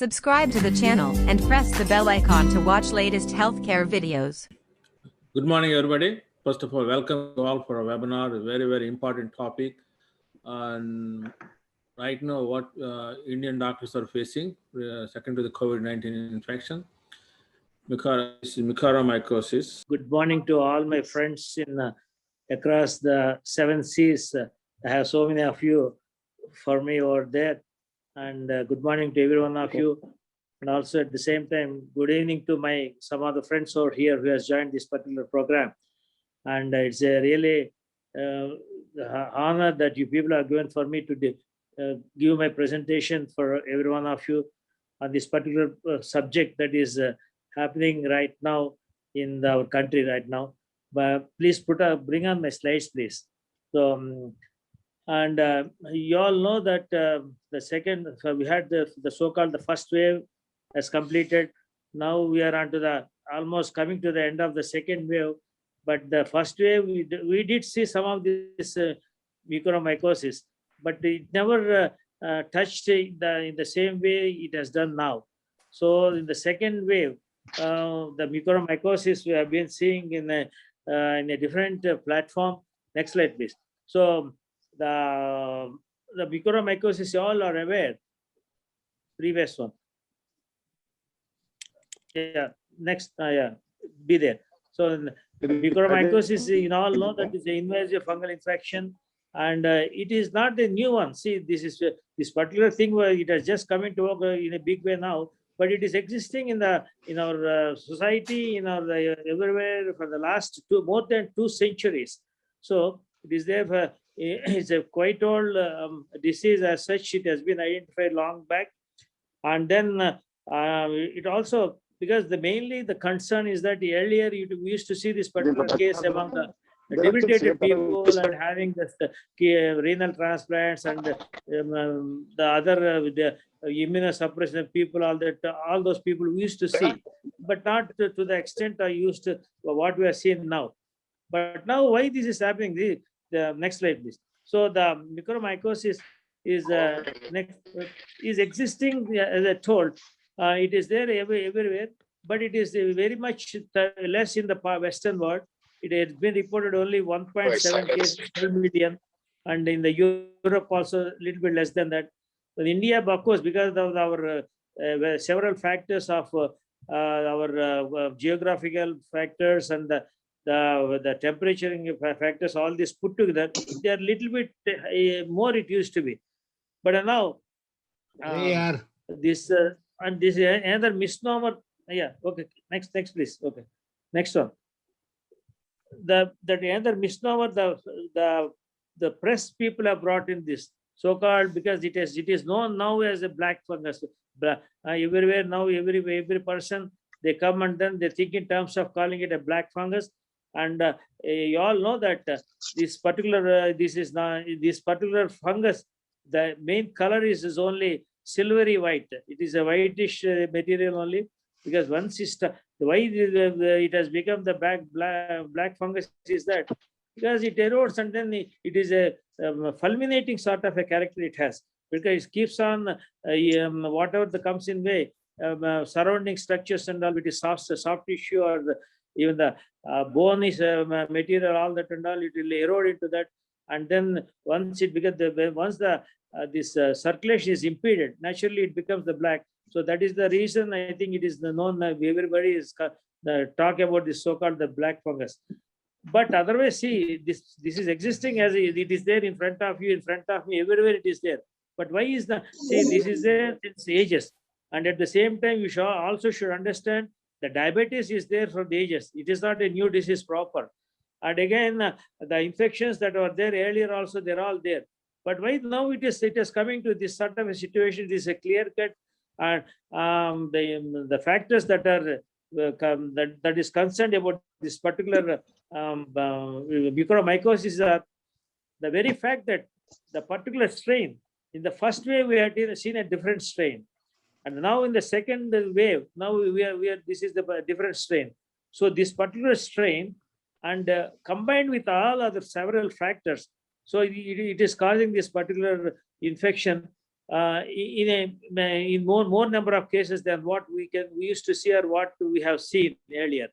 Subscribe to the channel and press the bell icon to watch latest healthcare videos. Good morning, everybody. First of all, welcome you all for a webinar, a very, very important topic. And right now, what Indian doctors are facing, second to the COVID-19 infection, mucormycosis. Good morning to all my friends in across the 7 seas. I have so many of you for me over there. And good morning to every one of you. And also at the same time, good evening to some of the friends over here who has joined this particular program. And it's a really honor that you people are given for me to give my presentation for every one of you on this particular subject that is happening right now in our country right now. But please bring on my slides, please. So, you all know that we had the so-called the first wave has completed. Now we are on to the almost coming to the end of the second wave. But the first wave, we did see some of this mucormycosis, but it never touched in the same way it has done now. So in the second wave, the mucormycosis we have been seeing in a different platform. Next slide, please. So the mucormycosis, you all are aware. Previous one. Yeah, next. Yeah, be there. So the mucormycosis, you all know that is an invasive fungal infection, and it is not a new one. See, this particular thing where it has just come into work in a big way now, but it is existing in our society, in our everywhere for the last more than 2 centuries. So it is there for, it's a quite old disease as such. It has been identified long back, and then it also, because mainly the concern is that earlier we used to see this particular case among the debilitated people and having the renal transplants and the other the immunosuppression people, all those people we used to see, but not to the extent I used to what we are seeing now. But now why this is happening? The next slide, please. So the mucormycosis is existing, as I told. It is there everywhere, but it is very much less in the Western world. It has been reported only 1.7 cases per million, and in the Europe also a little bit less than that. In India, of course, because of our several factors of our geographical factors and the temperature factors, all this put together, they are a little bit more it used to be. But now this and this another misnomer. Yeah, okay. Next, please. Okay, next one. The another misnomer the press people have brought in this so-called, because it is known now as a black fungus. Everywhere now, every person they come and then they think in terms of calling it a black fungus. And you all know that this particular fungus, the main color is only silvery white. It is a whitish material only, because once why it has become the black fungus is that because it erodes and then it is a fulminating sort of a character it has, because it keeps on whatever comes in way surrounding structures and all. It is soft tissue or even the bone is material, all that and all, it will erode into that. And then once it becomes this circulation is impeded, naturally it becomes the black. So that is the reason I think it is known. Everybody is talk about this so-called the black fungus. But otherwise, see, this is existing as it is there in front of you, in front of me, everywhere it is there. But why is this is there since ages? And at the same time, you should understand the diabetes is there for the ages. It is not a new disease proper. And again, the infections that were there earlier also, they're all there. But why now it is coming to this sort of a situation? It is a clear cut, and the factors that are that is concerned about this particular mucormycosis are the very fact that the particular strain in the first wave we had seen a different strain, and now in the second wave, now we are this is the different strain. So this particular strain, and combined with all other several factors, so it is causing this particular infection. in more number of cases than what we used to see or what we have seen earlier.